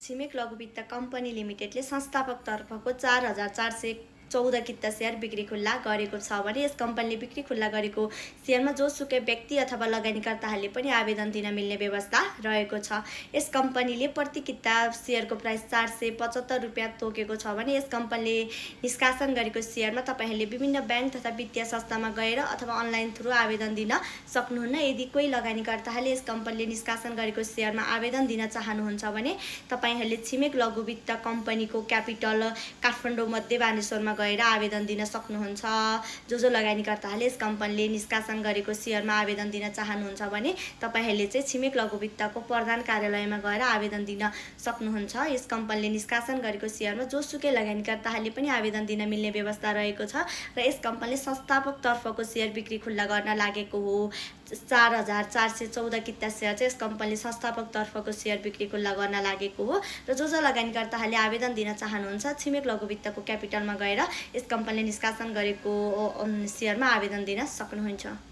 छिमेक लघु वित्त कम्पनी लिमिटेडले संस्थापक तर्फको 4414 किता सेयर बिक्री खुल्ला गरेको छ भने यस कम्पनीले बिक्री खुल्ला गरेको सेयरमा जोसुकै व्यक्ति अथवा लगानीकर्ताहरूले पनि आवेदन दिन मिल्ने व्यवस्था रहेको छ। यस कम्पनीले प्रति किता सेयरको प्राइस 475 रुपियाँ तोकेको छ भने यस कम्पनीले निष्कासन गरेको सेयरमा तपाईहरूले विभिन्न ब्याङ्क तथा वित्तीय संस्थामा गएर अथवा अनलाइन थ्रु आवेदन दिन सक्नुहुन्न। यदि कोही लगानीकर्ताहरूले यस कम्पनीले निष्कासन गरेको सेयरमा आवेदन दिन चाहनुहुन्छ भने तपाईहरूले छिमेक लघु वित्त कम्पनीको क्यापिटल काठमाडौँ मध्य बानेश्वरमा गएर आवेदन दिन सक्नुहुन्छ। जो लगानीकर्ताहरूले यस कम्पनीले निष्कासन गरेको सेयरमा आवेदन दिन चाहनुहुन्छ भने तपाईहरूले चाहिँ छिमेक लघु वित्तको प्रधान कार्यालयमा गएर आवेदन दिन सक्नुहुन्छ। यस कम्पनीले निष्कासन गरेको सेयरमा जोसुकै लगानीकर्ताहरूले पनि आवेदन दिन मिल्ने व्यवस्था रहेको छ र यस कम्पनीले संस्थापक तर्फको सेयर बिक्री खुल्ला गर्न लागेको हो। 4414 किता सेयर चाहिँ यस कम्पनीले संस्थापक तर्फको सेयर बिक्री खुल्ला गर्न लागेको हो र जो लगानीकर्ताहरूले आवेदन दिन चाहनुहुन्छ छिमेक लघु वित्तको क्यापिटलमा गएर यस कम्पनीले निष्कासन गरेको सेयरमा आवेदन दिन सक्नुहुन्छ।